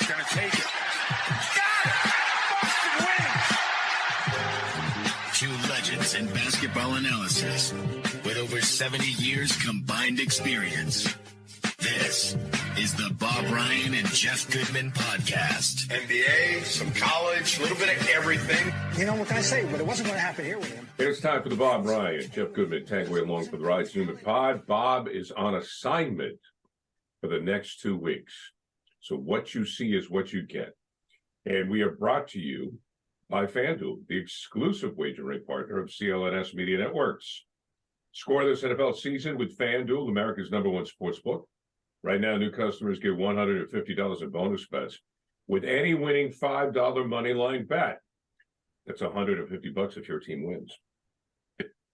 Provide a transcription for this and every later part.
Gonna take it. Got it! Boston wins! Two legends in basketball analysis with over 70 years combined experience. This is the Bob Ryan and Jeff Goodman podcast. NBA, some college, a little bit of everything. You know, what can I say? But it wasn't going to happen here with him. It's time for the Bob Ryan, Jeff Goodman, Tangway along for the Ride Human Pod. Bob is on assignment for the next 2 weeks. So what you see is what you get. And we are brought to you by FanDuel, the exclusive wagering partner of CLNS Media Networks. Score this NFL season with FanDuel, America's #1 sportsbook. Right now, new customers get $150 in bonus bets with any winning $5 money line bet. That's $150 if your team wins.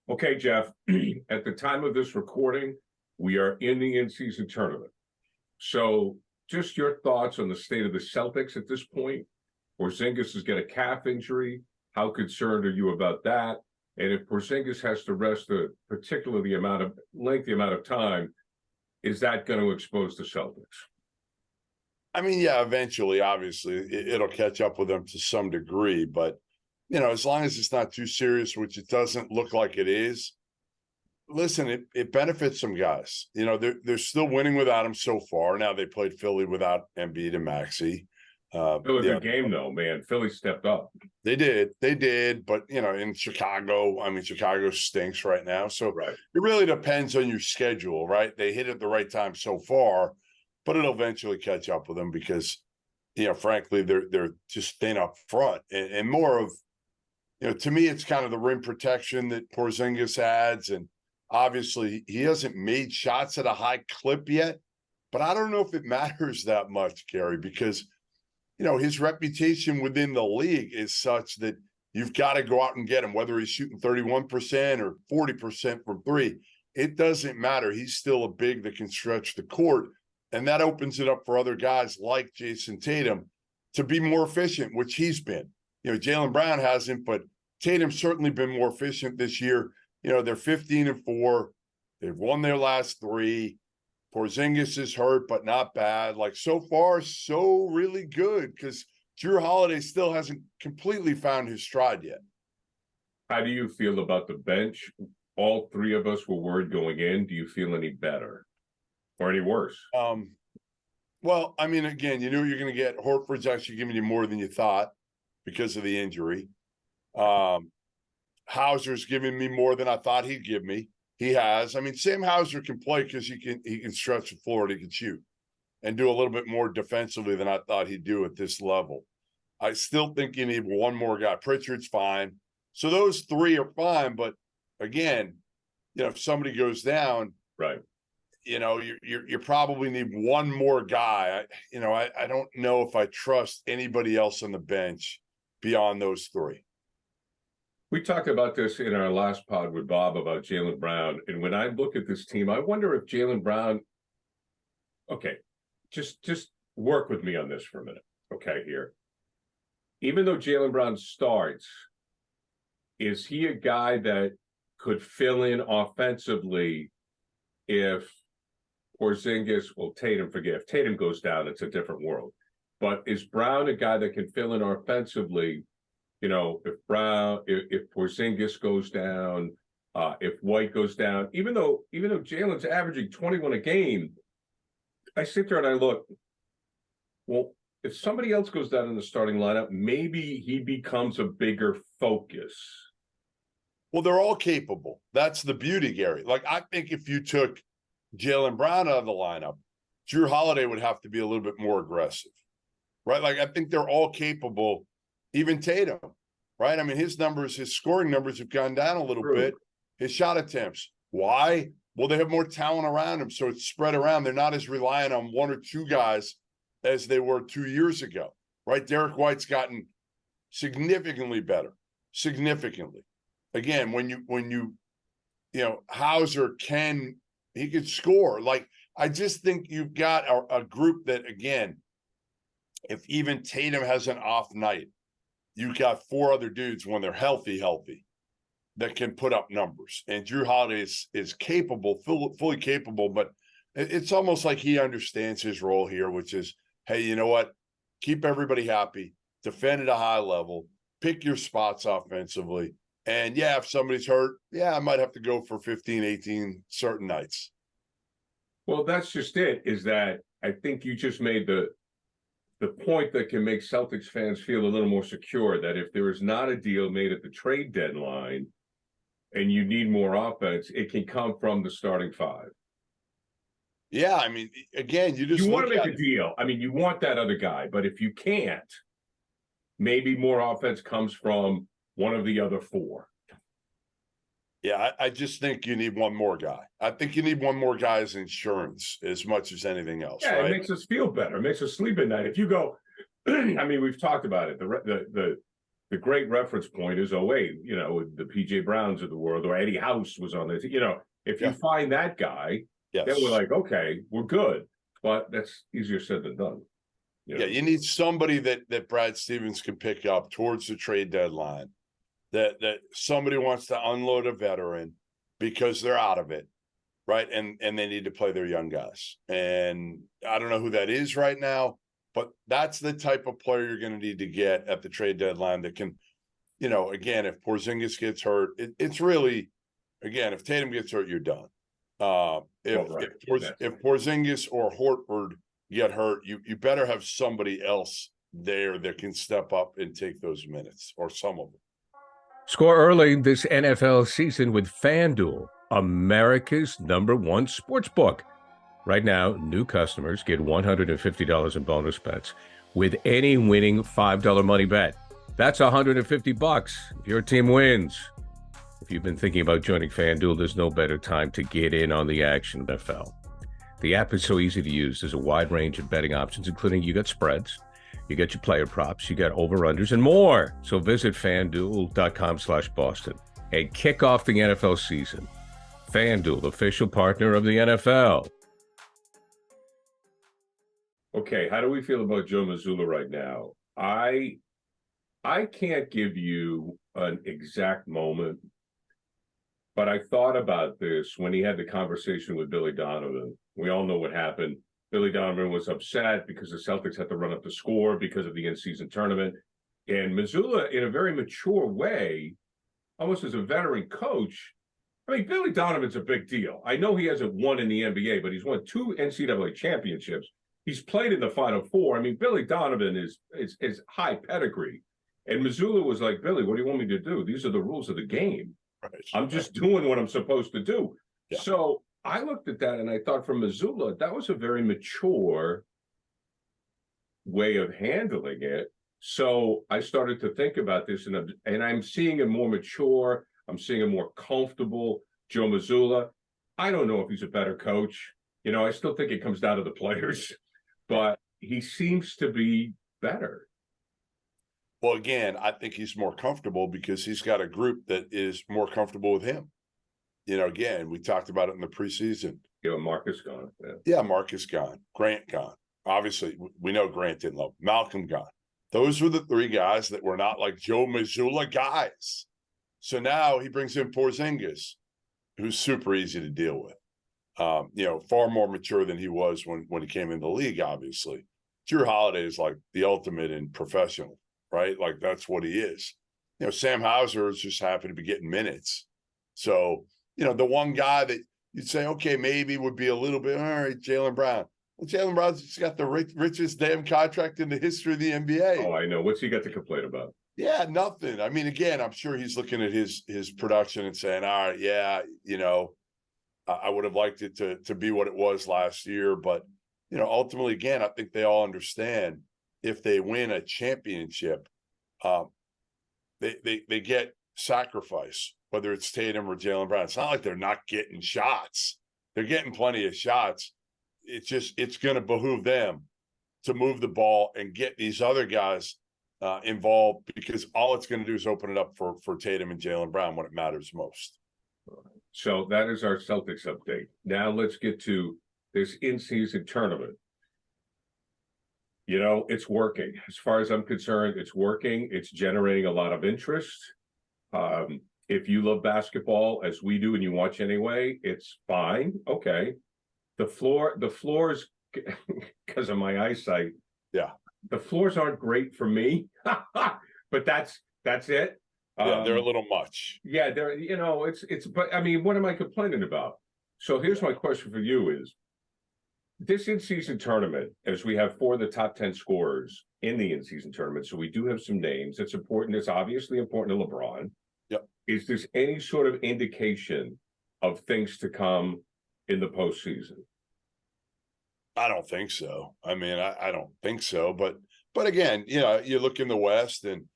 Okay, Jeff, at the time of this recording, we are in the in-season tournament. So just your thoughts on the state of the Celtics at this point. Porzingis has got a calf injury. How concerned are you about that? And if Porzingis has to rest a particularly lengthy amount of time, is that going to expose the Celtics? I mean, yeah, eventually, obviously, it'll catch up with them to some degree. But, you know, as long as it's not too serious, which it doesn't look like it is, listen, it benefits some guys. You know, they're still winning without him so far. Now they played Philly without Embiid and Maxey. It was a game, though, man. Philly stepped up. They did. But, you know, in Chicago, I mean, Chicago stinks right now. So It really depends on your schedule, right? They hit at the right time so far, but it'll eventually catch up with them because, you know, frankly, they're just thin up front and more of, you know, to me, it's kind of the rim protection that Porzingis adds. And obviously, he hasn't made shots at a high clip yet, but I don't know if it matters that much, Gary, because you know, his reputation within the league is such that you've got to go out and get him, whether he's shooting 31% or 40% from three. It doesn't matter. He's still a big that can stretch the court, and that opens it up for other guys like Jason Tatum to be more efficient, which he's been. You know, Jaylen Brown hasn't, but Tatum's certainly been more efficient this year. You know, they're 15-4. They've won their last 3. Porzingis is hurt, but not bad. Like, so far, so really good because Jrue Holiday still hasn't completely found his stride yet. How do you feel about the bench? All 3 of us were worried going in. Do you feel any better or any worse? Well, I mean, again, you knew you're going to get. Horford's actually giving you more than you thought because of the injury. Hauser's giving me more than I thought he'd give me. He has. I mean, Sam Hauser can play because he can stretch the floor and he can shoot and do a little bit more defensively than I thought he'd do at this level. I still think you need one more guy. Pritchard's fine. So those 3 are fine. But again, you know, if somebody goes down, right, you know, you probably need one more guy. I don't know if I trust anybody else on the bench beyond those 3. We talked about this in our last pod with Bob about Jaylen Brown. And when I look at this team, I wonder if Jaylen Brown, okay, just work with me on this for a minute, okay, here. Even though Jaylen Brown starts, is he a guy that could fill in offensively if Porzingis, well, Tatum, forget, if Tatum goes down, it's a different world. But is Brown a guy that can fill in offensively? You know, if Porzingis goes down, if White goes down, even though Jaylen's averaging 21 a game, I sit there and I look, well, if somebody else goes down in the starting lineup, maybe he becomes a bigger focus. Well, they're all capable. That's the beauty, Gary. Like, I think if you took Jaylen Brown out of the lineup, Jrue Holiday would have to be a little bit more aggressive, right? Like, I think they're all capable. Even Tatum, right? I mean, his scoring numbers have gone down a little bit. His shot attempts. Why? Well, they have more talent around him, so it's spread around. They're not as reliant on 1 or 2 guys as they were 2 years ago, right? Derek White's gotten significantly better, significantly. Again, when you Hauser he could score. Like, I just think you've got a group that, again, if even Tatum has an off night, you've got 4 other dudes when they're healthy that can put up numbers. And Jrue Holiday is capable, fully capable, but it's almost like he understands his role here, which is, hey, you know what? keep everybody happy, defend at a high level, pick your spots offensively. And yeah, if somebody's hurt, I might have to go for 15, 18 certain nights. Well, that's just it, is that I think you just made the point that can make Celtics fans feel a little more secure, that if there is not a deal made at the trade deadline and you need more offense, it can come from the starting five. Yeah, I mean, again, you want to make a deal. I mean, you want that other guy, but if you can't, maybe more offense comes from one of the other four. Yeah, I just think you need one more guy. I think you need one more guy as insurance as much as anything else. Yeah, right? It makes us feel better. It makes us sleep at night. If you go, I mean, we've talked about it. The great reference point is 08, the PJ Browns of the world, or Eddie House was on this. If you find that guy, then we're like, okay, we're good. But that's easier said than done. Yeah, you need somebody that Brad Stevens can pick up towards the trade deadline. That somebody wants to unload a veteran because they're out of it, right? And they need to play their young guys. And I don't know who that is right now, but that's the type of player you're going to need to get at the trade deadline that can, again, if Porzingis gets hurt, it's really, again, if Tatum gets hurt, you're done. If Porzingis or Horford get hurt, you better have somebody else there that can step up and take those minutes, or some of them. Score early this NFL season with FanDuel, America's #1 sportsbook. Right now, new customers get $150 in bonus bets with any winning $5 money bet. That's $150 if your team wins. If you've been thinking about joining FanDuel, there's no better time to get in on the action, NFL. The app is so easy to use. There's a wide range of betting options, including you got spreads, you got your player props, you got over-unders, and more. So visit FanDuel.com/Boston and kick off the NFL season. FanDuel, official partner of the NFL. Okay, how do we feel about Joe Mazzulla right now? I can't give you an exact moment, but I thought about this when he had the conversation with Billy Donovan. We all know what happened. Billy Donovan was upset because the Celtics had to run up the score because of the in-season tournament. And Mazzulla, in a very mature way, almost as a veteran coach, I mean, Billy Donovan's a big deal. I know he hasn't won in the NBA, but he's won 2 NCAA championships. He's played in the Final Four. I mean, Billy Donovan is high pedigree. And Mazzulla was like, Billy, what do you want me to do? These are the rules of the game. Right. I'm just doing what I'm supposed to do. Yeah. So I looked at that and I thought, from Mazzulla, that was a very mature way of handling it. So I started to think about this, and I'm seeing a more mature, I'm seeing a more comfortable Joe Mazzulla. I don't know if he's a better coach. I still think it comes down to the players, but he seems to be better. Well, again, I think he's more comfortable because he's got a group that is more comfortable with him. Again, we talked about it in the preseason. Marcus gone. Yeah, Marcus gone. Grant gone. Obviously, we know Grant didn't love him. Malcolm gone. Those were the 3 guys that were not like Joe Mazzulla guys. So now he brings in Porzingis, who's super easy to deal with. Far more mature than he was when he came in the league, obviously. Jrue Holiday is like the ultimate in professional, right? Like, that's what he is. Sam Hauser is just happy to be getting minutes. So, the one guy that you'd say, okay, maybe would be a little bit, all right, Jaylen Brown. Well, Jaylen Brown's just got the richest damn contract in the history of the NBA. Oh, I know. What's he got to complain about? Yeah, nothing. I mean, again, I'm sure he's looking at his production and saying, all right, yeah, I would have liked it to be what it was last year. But, ultimately, again, I think they all understand if they win a championship, they get sacrifice, whether it's Tatum or Jaylen Brown. It's not like they're not getting shots. They're getting plenty of shots. It's going to behoove them to move the ball and get these other guys involved, because all it's going to do is open it up for Tatum and Jaylen Brown when it matters most. So that is our Celtics update. Now let's get to this in-season tournament. It's working. As far as I'm concerned, it's working. It's generating a lot of interest. If you love basketball as we do and you watch anyway, it's fine. Okay. The floor is, because of my eyesight. Yeah. the floors aren't great for me, but that's it. Yeah, they're a little much. Yeah, they're, but I mean, what am I complaining about? So here's my question for you is this in-season tournament, as we have 4 of the top 10 scorers in the in-season tournament, so we do have some names. It's important. It's obviously important to LeBron. Yep. Is there any sort of indication of things to come in the postseason? I don't think so. I mean, I don't think so. But again, you look in the West and,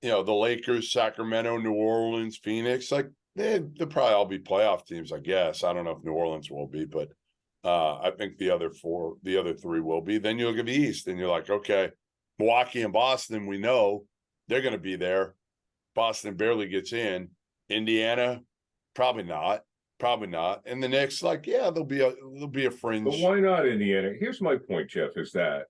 the Lakers, Sacramento, New Orleans, Phoenix, like they'll probably all be playoff teams, I guess. I don't know if New Orleans will be, but I think the other 3 will be. Then you look at the East and you're like, okay, Milwaukee and Boston, we know they're going to be there. Boston barely gets in. Indiana, probably not. And the Knicks, like, yeah, there'll be a fringe. But why not Indiana? Here's my point, Jeff, is that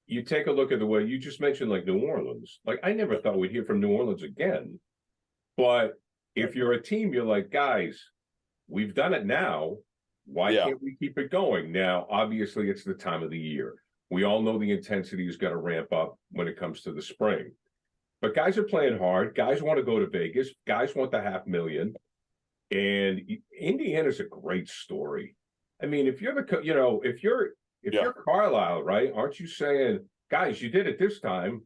you take a look at the way you just mentioned, like New Orleans. Like, I never thought we'd hear from New Orleans again. But if you're a team, you're like, guys, we've done it now. Why can't we keep it going? Now, obviously, it's the time of the year. We all know the intensity has got to ramp up when it comes to the spring. But guys are playing hard. Guys want to go to Vegas. Guys want the $500,000. And Indiana's a great story. I mean, if you're if you're Carlisle, right? Aren't you saying, guys, you did it this time,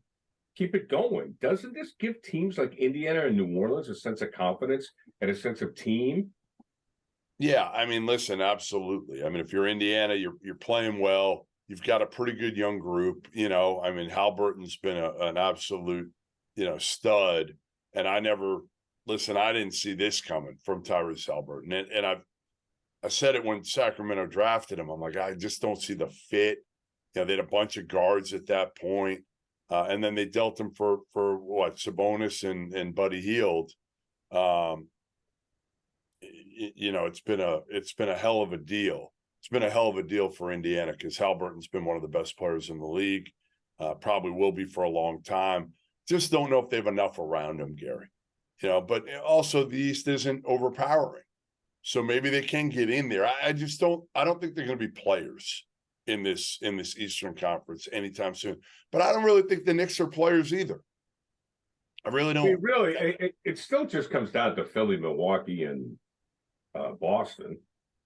keep it going? Doesn't this give teams like Indiana and New Orleans a sense of confidence and a sense of team? Yeah, I mean, listen, absolutely. I mean, if you're Indiana, you're playing well. You've got a pretty good young group. I mean, Halliburton's been an absolute, stud. And I didn't see this coming from Tyrese Halliburton. And I said it when Sacramento drafted him. I'm like, I just don't see the fit. They had a bunch of guards at that point. And then they dealt him for what, Sabonis and Buddy Hield. It's been a hell of a deal. It's been a hell of a deal for Indiana because Halliburton's been one of the best players in the league. Probably will be for a long time. Just don't know if they have enough around him, Gary. But also the East isn't overpowering. So maybe they can get in there. I don't think they're going to be players in this Eastern Conference anytime soon. But I don't really think the Knicks are players either. I really don't. I mean, really, it still just comes down to Philly, Milwaukee, and Boston.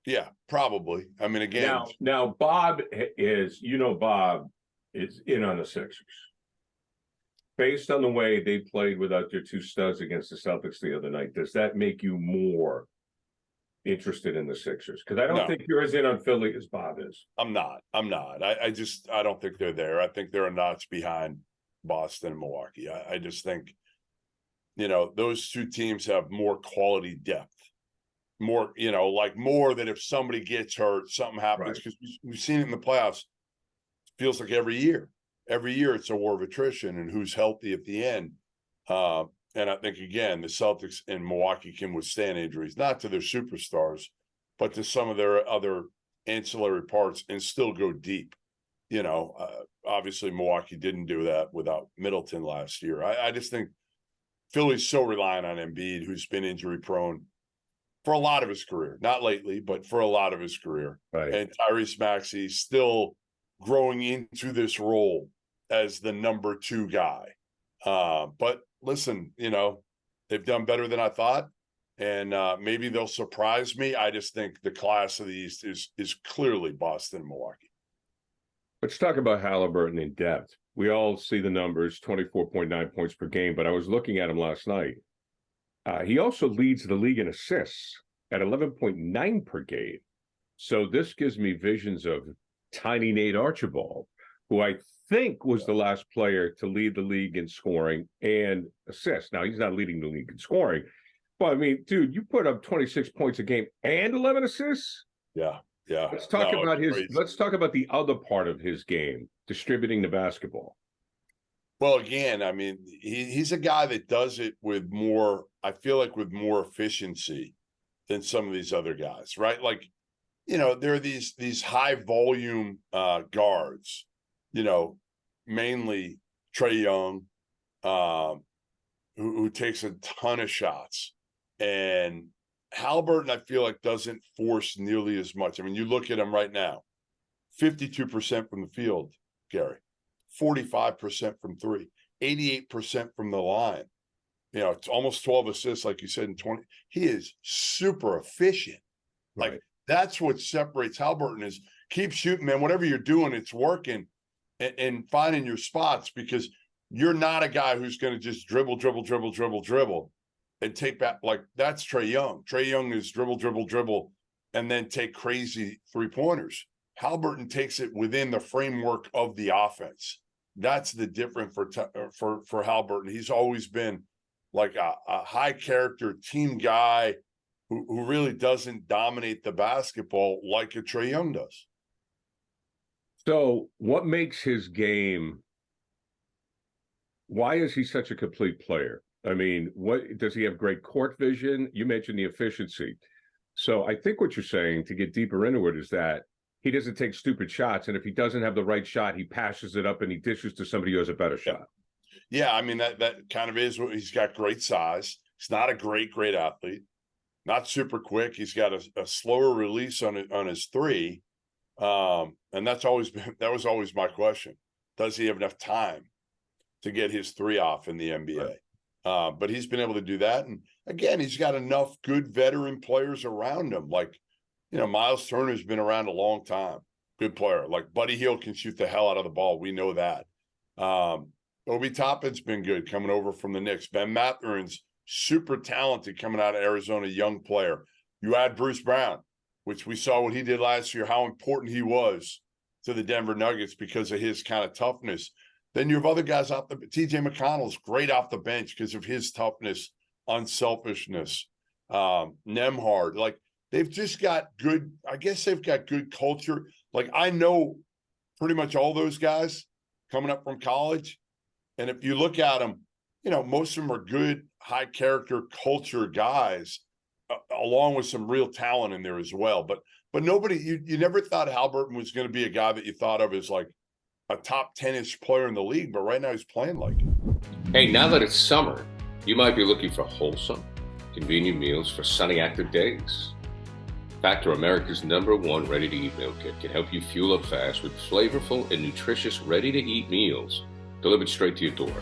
Yeah, probably. I mean, again. Now Bob is in on the Sixers. Based on the way they played without their 2 studs against the Celtics the other night, does that make you more interested in the Sixers? Because I don't think you're as in on Philly as Bob is. I'm not. I don't think they're there. I think they're a notch behind Boston and Milwaukee. I just think, those 2 teams have more quality depth. More, more that if somebody gets hurt, something happens. Because we've seen it in the playoffs. It feels like every year it's a war of attrition and who's healthy at the end. And I think, again, the Celtics and Milwaukee can withstand injuries, not to their superstars, but to some of their other ancillary parts and still go deep. Obviously Milwaukee didn't do that without Middleton last year. I just think Philly's so reliant on Embiid, who's been injury prone for a lot of his career, not lately, but for a lot of his career. Right. And Tyrese Maxey still growing into this role as the number 2 guy. But listen, they've done better than I thought, and maybe they'll surprise me. I just think the class of the East is clearly Boston and Milwaukee. Let's talk about Halliburton in depth. We all see the numbers, 24.9 points per game, but I was looking at him last night. He also leads the league in assists at 11.9 per game. So this gives me visions of Tiny Nate Archibald, who I think was the last player to lead the league in scoring and assists. Now, he's not leading the league in scoring, but I mean, dude, you put up 26 points a game and 11 assists? Yeah. Let's talk about the other part of his game, distributing the basketball. Well, again, I mean, he's a guy that does it with more, I feel like with more efficiency than some of these other guys, right? Like, there are these high volume guards, mainly Trae Young, who takes a ton of shots. And Halliburton, I feel like, doesn't force nearly as much. I mean, you look at him right now, 52% from the field, Gary. 45% from three, 88% from the line. You know, it's almost 12 assists, like you said, in 20. He is super efficient. Right. Like, that's what separates Haliburton is keep shooting, man. Whatever you're doing, it's working, and finding your spots, because you're not a guy who's going to just dribble, and take back. Like, that's Trae Young. Trae Young is dribble, and then take crazy three-pointers. Haliburton takes it within the framework of the offense. That's the difference for Haliburton. He's always been like a high character team guy who really doesn't dominate the basketball like a Trae Young does. So what makes his game, why is he such a complete player? I mean, what does he have? Great court vision? You mentioned the efficiency. So I think what you're saying, to get deeper into it, is that he doesn't take stupid shots, and if he doesn't have the right shot, he passes it up and he dishes to somebody who has a better shot. Yeah, I mean, that kind of is what he's got. Great size. He's not a great athlete. Not super quick. He's got a slower release on his three. And that was always my question. Does he have enough time to get his three off in the NBA? Right. But he's been able to do that. And again, he's got enough good veteran players around him. Like, you know, Miles Turner's been around a long time. Good player. Like, Buddy Hield can shoot the hell out of the ball. We know that. Obi Toppin's been good coming over from the Knicks. Ben Mathurin's super talented coming out of Arizona, young player. You add Bruce Brown, which we saw what he did last year, how important he was to the Denver Nuggets because of his kind of toughness. Then you have other guys off the TJ McConnell's great off the bench because of his toughness, unselfishness. Nemhard, like, they've just got good, I guess they've got good culture. Like, I know pretty much all those guys coming up from college. And if you look at them, you know, most of them are good, high character culture guys, along with some real talent in there as well. But nobody, you never thought Haliburton was going to be a guy that you thought of as like a top 10-ish player in the league. But right now he's playing like it. Hey, now that it's summer, you might be looking for wholesome, convenient meals for sunny, active days. Factor, America's #1 ready-to-eat meal kit, can help you fuel up fast with flavorful and nutritious ready-to-eat meals delivered straight to your door.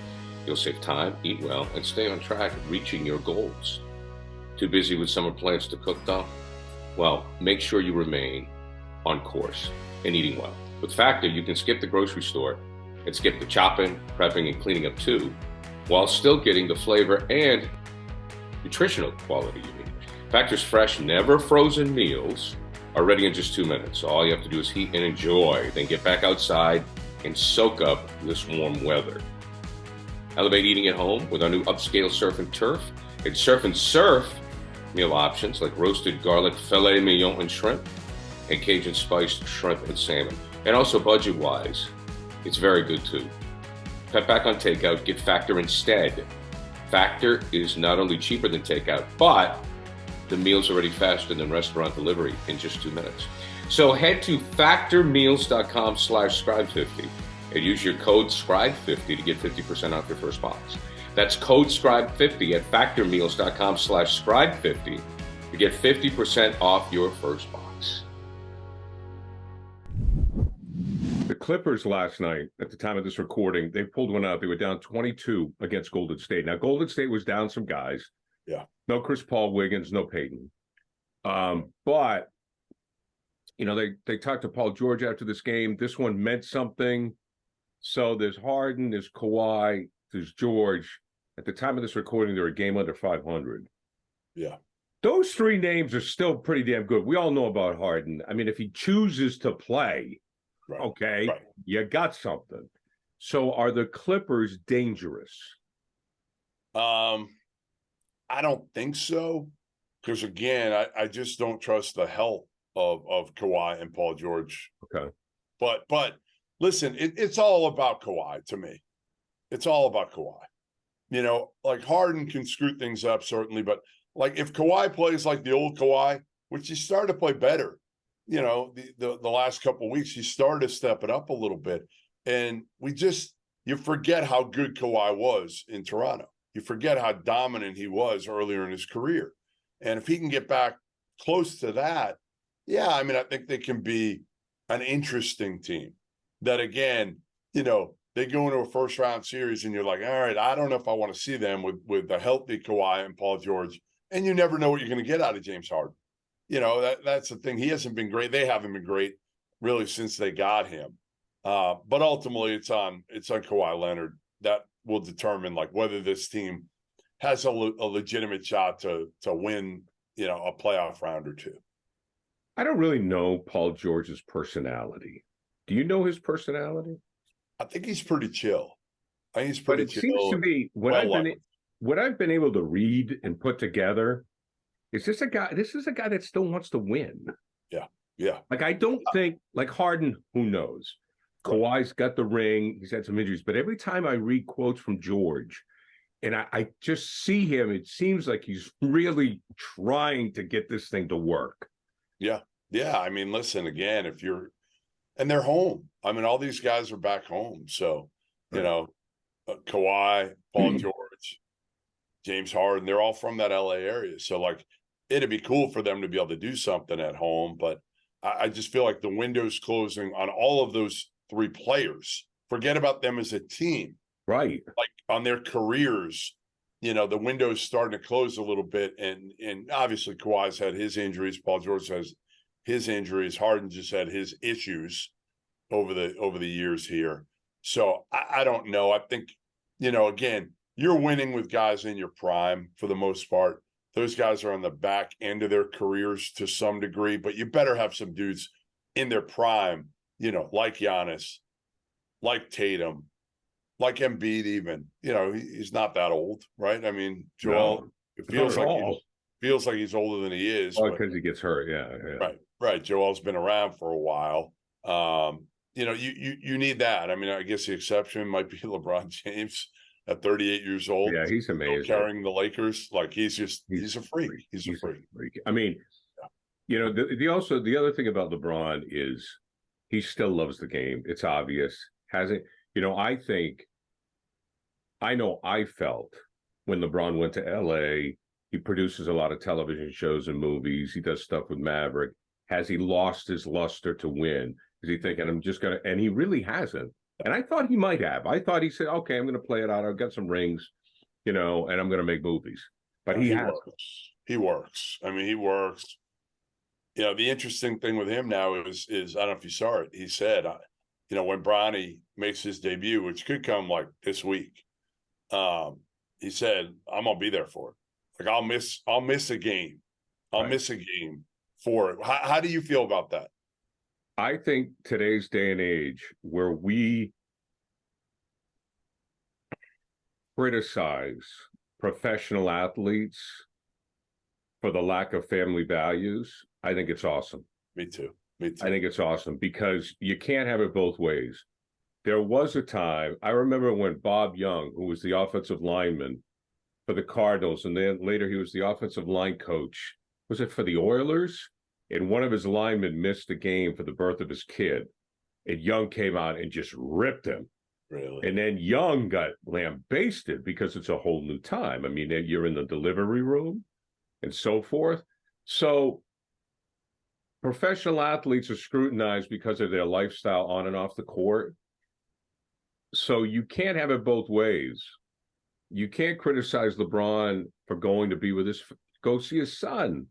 You'll save time, eat well, and stay on track of reaching your goals. Too busy with summer plans to cook though? Well, make sure you remain on course and eating well. With Factor, you can skip the grocery store and skip the chopping, prepping, and cleaning up too, while still getting the flavor and nutritional quality you need. Factor's fresh, never frozen meals are ready in just 2 minutes. All you have to do is heat and enjoy, then get back outside and soak up this warm weather. Elevate eating at home with our new upscale surf and turf and surf meal options like roasted garlic filet mignon and shrimp and Cajun spiced shrimp and salmon. And also budget-wise, it's very good too. Cut back on takeout, get Factor instead. Factor is not only cheaper than takeout, but the meals are ready faster than restaurant delivery in just 2 minutes. So head to factormeals.com/scribe50 and use your code SCRIBE50 to get 50% off your first box. That's code SCRIBE50 at factormeals.com/scribe50 to get 50% off your first box. The Clippers last night, at the time of this recording, they pulled one out. They were down 22 against Golden State. Now, Golden State was down some guys. Yeah. No Chris Paul, Wiggins, no Peyton. But, you know, they talked to Paul George after this game. This one meant something. So there's Harden, there's Kawhi, there's George. At the time of this recording, they're a game under 500. Yeah. Those three names are still pretty damn good. We all know about Harden. I mean, if he chooses to play, right. Okay, right. You got something. So are the Clippers dangerous? I don't think so. Because, again, I just don't trust the health of Kawhi and Paul George. Okay. But listen, it's all about Kawhi to me. It's all about Kawhi. You know, like Harden can screw things up, certainly. But, like, if Kawhi plays like the old Kawhi, which he started to play better, you know, the last couple of weeks, he started to step it up a little bit. And you forget how good Kawhi was in Toronto. You forget how dominant he was earlier in his career. And if he can get back close to that, yeah, I mean, I think they can be an interesting team that, again, you know, they go into a first round series and you're like, all right, I don't know if I want to see them with a healthy Kawhi and Paul George. And you never know what you're going to get out of James Harden. You know, that's the thing. He hasn't been great. They haven't been great really since they got him. But ultimately it's on Kawhi Leonard that will determine like whether this team has a legitimate shot to win, you know, a playoff round or two. I don't really know Paul George's personality. Do you know his personality? I think he's pretty chill. I think he's pretty chill. But it seems to be what I've been able to read and put together is this is a guy that still wants to win. Yeah. Yeah. Like, I don't think, like Harden, who knows? Kawhi's got the ring. He's had some injuries. But every time I read quotes from George and I just see him, it seems like he's really trying to get this thing to work. Yeah. Yeah. I mean, listen, again, and they're home. I mean, all these guys are back home. So, you know, Kawhi, Paul George, James Harden, they're all from that LA area. So, like, it'd be cool for them to be able to do something at home. But I just feel like the window's closing on all of those three players. Forget about them as a team. Right. Like, on their careers, you know, the window's starting to close a little bit. And obviously Kawhi's had his injuries. Paul George has his injuries. Harden just had his issues over the years here. So I don't know. I think, you know, again, you're winning with guys in your prime for the most part. Those guys are on the back end of their careers to some degree, but you better have some dudes in their prime, you know, like Giannis, like Tatum, like Embiid even. You know, he's not that old, right? I mean, Joel, it feels like he's older than he is. Oh, because he gets hurt, yeah. Right. Joel's been around for a while. You know, you need that. I mean, I guess the exception might be LeBron James at 38 years old. Yeah, he's amazing. Carrying the Lakers. Like, he's a freak. He's a freak. I mean, you know, the other thing about LeBron is he still loves the game. It's obvious. You know, I felt when LeBron went to LA, he produces a lot of television shows and movies. He does stuff with Maverick. Has he lost his luster to win? Is he thinking, I'm just going to, and he really hasn't. And I thought he might have. I thought he said, okay, I'm going to play it out. I've got some rings, you know, and I'm going to make movies. But he hasn't. He works. I mean, he works. You know, the interesting thing with him now is I don't know if you saw it. He said, you know, when Bronny makes his debut, which could come like this week, he said, I'm going to be there for it. Like, I'll miss a game. I'll miss a game for it. How do you feel about that? I think today's day and age where we criticize professional athletes for the lack of family values, I think it's awesome. Me too. I think it's awesome because you can't have it both ways. There was a time, I remember when Bob Young, who was the offensive lineman for the Cardinals, and then later he was the offensive line coach, was it for the Oilers? And one of his linemen missed the game for the birth of his kid. And Young came out and just ripped him. Really? And then Young got lambasted because it's a whole new time. I mean, you're in the delivery room and so forth. So professional athletes are scrutinized because of their lifestyle on and off the court. So you can't have it both ways. You can't criticize LeBron for going to be with go see his son.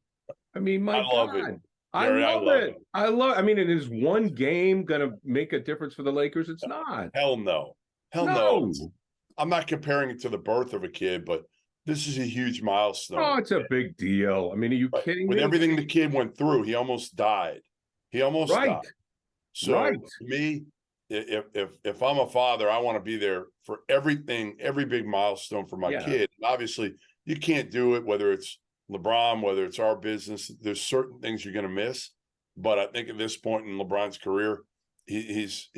I mean, I love it. I love it. I mean, is one game going to make a difference for the Lakers? It's not. Hell no. No. I'm not comparing it to the birth of a kid, but this is a huge milestone. Oh, it's a big deal. I mean, are you kidding me? With everything the kid went through, he almost died. Died. So to me, if I'm a father, I want to be there for everything, every big milestone for my kid. And obviously, you can't do it, whether it's LeBron, whether it's our business. There's certain things you're going to miss. But I think at this point in LeBron's career, he's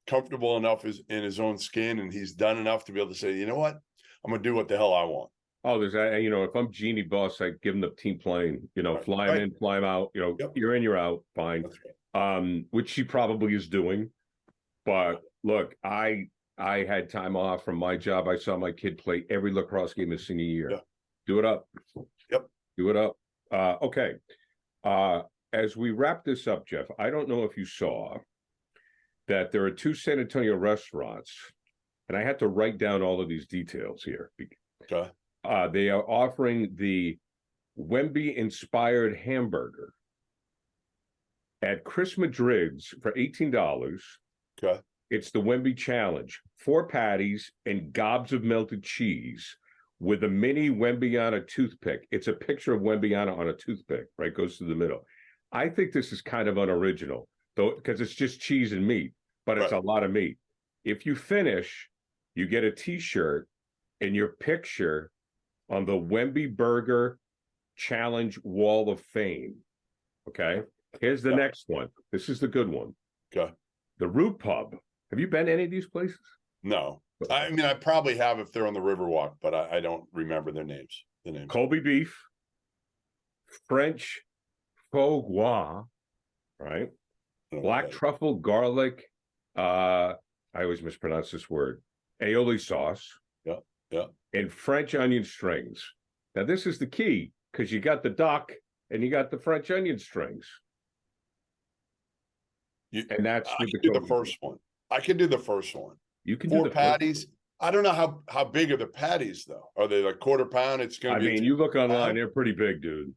comfortable enough in his own skin, and he's done enough to be able to say, you know what, I'm going to do what the hell I want. Oh, there's that. You know, if I'm Genie Boss, I give him the team plane. You know, fly him in, fly him out. You know, you're in, you're out, fine. Which she probably is doing. But look, I had time off from my job. I saw my kid play every lacrosse game his senior year. Yeah. Do it up. Yep. Do it up. Okay. As we wrap this up, Jeff, I don't know if you saw that there are 2 San Antonio restaurants, and I had to write down all of these details here. Okay. They are offering the Wemby-inspired hamburger at Chris Madrid's for $18. Okay. It's the Wemby Challenge. 4 patties and gobs of melted cheese with a mini Wembyana toothpick. It's a picture of Wembyana on a toothpick, right? Goes to the middle. I think this is kind of unoriginal, though, because it's just cheese and meat, but it's a lot of meat. If you finish, you get a T-shirt and your picture on the Wemby Burger Challenge Wall of Fame. Okay? Here's the next one. This is the good one. Okay. The Root Pub. Have you been to any of these places? No. I mean, I probably have if they're on the Riverwalk, but I don't remember their names. The names. Colby beef, French faux gras, right? Black truffle, garlic. I always mispronounce this word. Aioli sauce. Yeah, yeah. And French onion strings. Now, this is the key because you got the duck and you got the French onion strings. And that's I can do the first one. I can do the first one. You can 4 do the patties. I don't know how big are the patties though. Are they like quarter pound? It's going to be. I mean, you look online; they're pretty big, dude.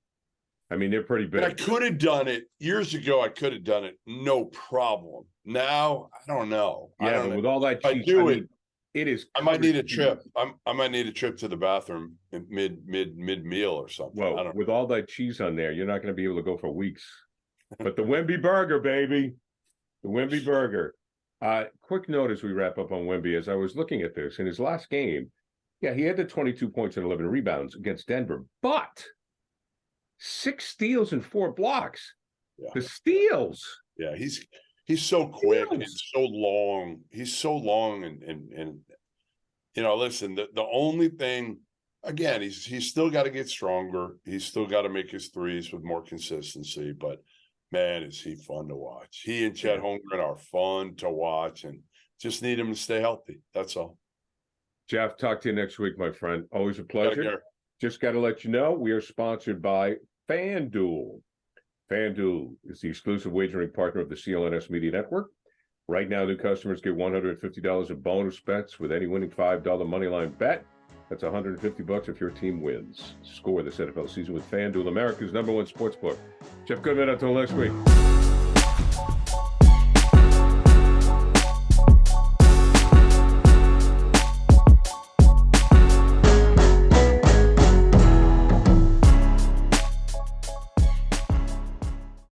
I mean, they're pretty big. But I could have done it years ago. I could have done it, no problem. Now I don't know. Yeah, but with all that cheese, it is. I might need a trip. I might need a trip to the bathroom in mid meal or something. Well, with all that cheese on there, you're not going to be able to go for weeks. But the Wemby Burger, baby, the Wemby Burger. Quick note as we wrap up on Wemby, as I was looking at this, in his last game, he had the 22 points and 11 rebounds against Denver, but 6 steals and 4 blocks. Yeah. The steals. Yeah, he's so quick and so long. He's so long and you know, listen, the only thing, again, he's still got to get stronger. He's still got to make his threes with more consistency, but man, is he fun to watch. He and Chet Holmgren are fun to watch, and just need him to stay healthy. That's all. Jeff, talk to you next week, my friend. Always a pleasure. Just got to let you know, we are sponsored by FanDuel. FanDuel is the exclusive wagering partner of the CLNS Media Network. Right now, new customers get $150 in bonus bets with any winning $5 moneyline bet. That's $150 if your team wins. Score this NFL season with FanDuel, America's #1 sportsbook. Jeff Goodman, until next week.